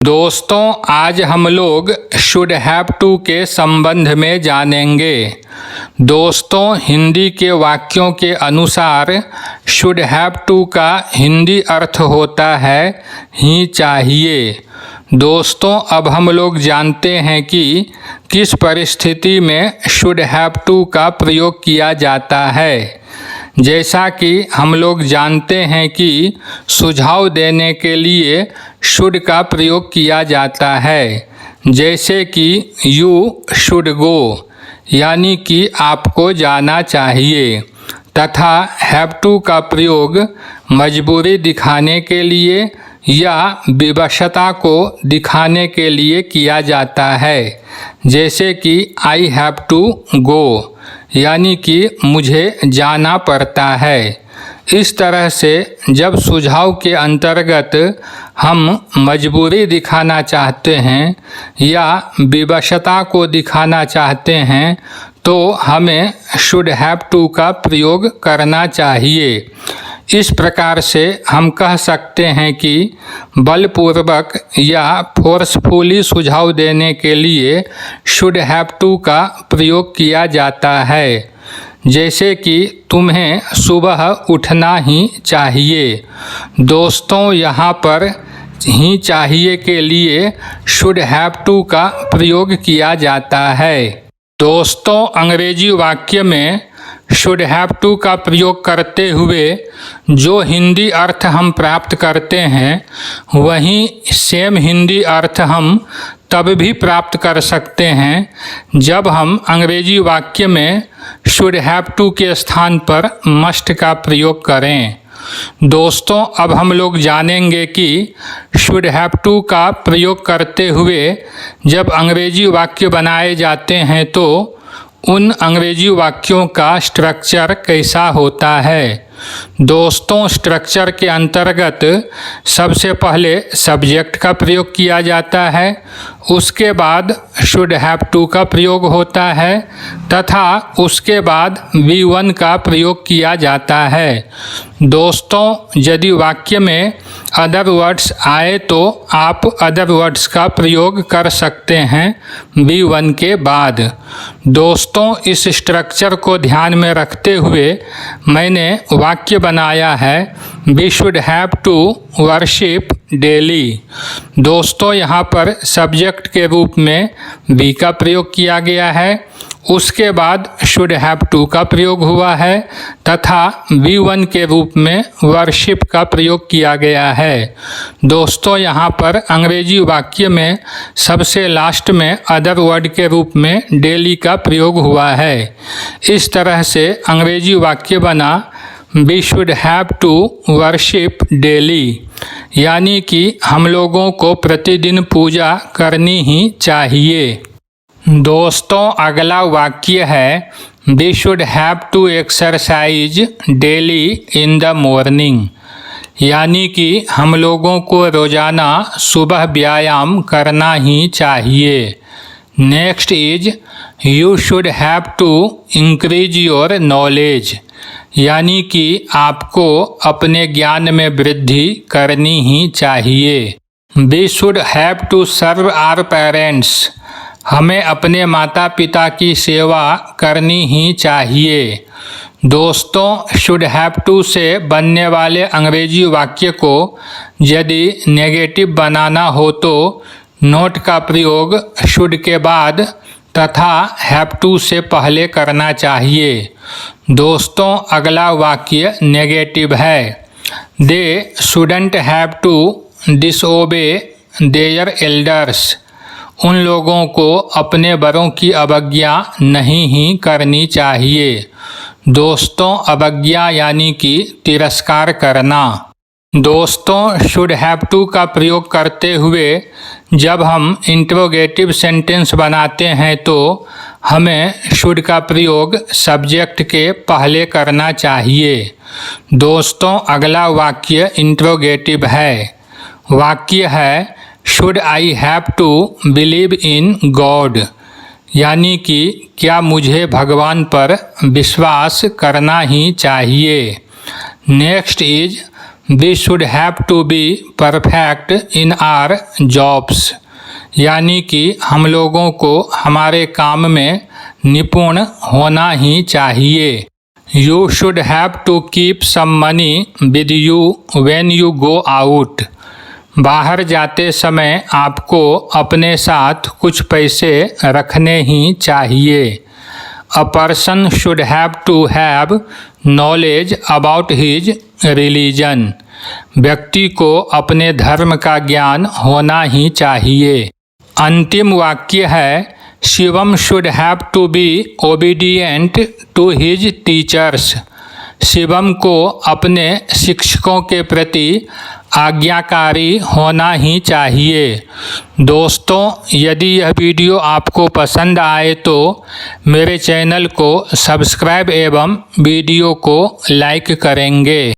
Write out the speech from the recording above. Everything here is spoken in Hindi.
दोस्तों, आज हम लोग शुड हैव टू के संबंध में जानेंगे। दोस्तों, हिंदी के वाक्यों के अनुसार शुड हैव टू का हिंदी अर्थ होता है ही चाहिए। दोस्तों, अब हम लोग जानते हैं कि किस परिस्थिति में शुड हैव टू का प्रयोग किया जाता है। जैसा कि हम लोग जानते हैं कि सुझाव देने के लिए शुड का प्रयोग किया जाता है, जैसे कि यू शुड गो, यानी कि आपको जाना चाहिए, तथा हैव टू का प्रयोग मजबूरी दिखाने के लिए या विवशता को दिखाने के लिए किया जाता है, जैसे कि आई हैव टू गो, यानी कि मुझे जाना पड़ता है। इस तरह से जब सुझाव के अंतर्गत हम मजबूरी दिखाना चाहते हैं या विवशता को दिखाना चाहते हैं तो हमें शुड हैव टू का प्रयोग करना चाहिए। इस प्रकार से हम कह सकते हैं कि बलपूर्वक या फोर्सफुली सुझाव देने के लिए शुड हैव टू का प्रयोग किया जाता है, जैसे कि तुम्हें सुबह उठना ही चाहिए। दोस्तों, यहाँ पर ही चाहिए के लिए शुड हैव टू का प्रयोग किया जाता है। दोस्तों, अंग्रेजी वाक्य में शुड हैव टू का प्रयोग करते हुए जो हिंदी अर्थ हम प्राप्त करते हैं, वहीं सेम हिंदी अर्थ हम तब भी प्राप्त कर सकते हैं जब हम अंग्रेजी वाक्य में शुड हैव टू के स्थान पर मस्ट का प्रयोग करें। दोस्तों, अब हम लोग जानेंगे कि शुड हैव टू का प्रयोग करते हुए जब अंग्रेजी वाक्य बनाए जाते हैं तो उन अंग्रेजी वाक्यों का स्ट्रक्चर कैसा होता है। दोस्तों, स्ट्रक्चर के अंतर्गत सबसे पहले सब्जेक्ट का प्रयोग किया जाता है, उसके बाद शुड हैव टू का प्रयोग होता है तथा उसके बाद V1 का प्रयोग किया जाता है। दोस्तों, यदि वाक्य में अदर वर्ड्स आए तो आप अदर वर्ड्स का प्रयोग कर सकते हैं V1 के बाद। दोस्तों, इस स्ट्रक्चर को ध्यान में रखते हुए मैंने वाक्य बनाया है we should have to worship daily. दोस्तों, यहाँ पर सब्जेक्ट के रूप में वी का प्रयोग किया गया है, उसके बाद शुड हैव टू का प्रयोग हुआ है तथा V1 के रूप में वर्शिप का प्रयोग किया गया है। दोस्तों, यहाँ पर अंग्रेजी वाक्य में सबसे लास्ट में अदर वर्ड के रूप में डेली का प्रयोग हुआ है। इस तरह से अंग्रेजी वाक्य बना we should have to worship daily, यानी कि हम लोगों को प्रतिदिन पूजा करनी ही चाहिए। दोस्तों, अगला वाक्य है we should have to exercise daily in the morning, यानी कि हम लोगों को रोज़ाना सुबह व्यायाम करना ही चाहिए। Next is you should have to increase your knowledge, यानी कि आपको अपने ज्ञान में वृद्धि करनी ही चाहिए। We should have to serve our parents, हमें अपने माता पिता की सेवा करनी ही चाहिए। दोस्तों, शुड हैव टू से बनने वाले अंग्रेजी वाक्य को यदि नेगेटिव बनाना हो तो नोट का प्रयोग शुड के बाद तथा हैव टू से पहले करना चाहिए। दोस्तों, अगला वाक्य नेगेटिव है they shouldn't have to disobey their elders, उन लोगों को अपने बड़ों की अवज्ञा नहीं ही करनी चाहिए। दोस्तों, अवज्ञा यानी कि तिरस्कार करना। दोस्तों, शुड हैव टू का प्रयोग करते हुए जब हम इंट्रोगेटिव सेंटेंस बनाते हैं तो हमें शुड का प्रयोग सब्जेक्ट के पहले करना चाहिए। दोस्तों, अगला वाक्य इंट्रोगेटिव है। वाक्य है should I have to believe in God, यानी कि क्या मुझे भगवान पर विश्वास करना ही चाहिए। Next is we should have to be perfect in our jobs, यानी कि हम लोगों को हमारे काम में निपुण होना ही चाहिए। You should have to keep some money with you when you go out, बाहर जाते समय आपको अपने साथ कुछ पैसे रखने ही चाहिए। A person should have to have knowledge about his religion, व्यक्ति को अपने धर्म का ज्ञान होना ही चाहिए। अंतिम वाक्य है Shivam should have to be obedient to his teachers, Shivam को अपने शिक्षकों के प्रति आज्ञाकारी होना ही चाहिए। दोस्तों, यदि यह वीडियो आपको पसंद आए तो मेरे चैनल को सब्सक्राइब एवं वीडियो को लाइक करेंगे।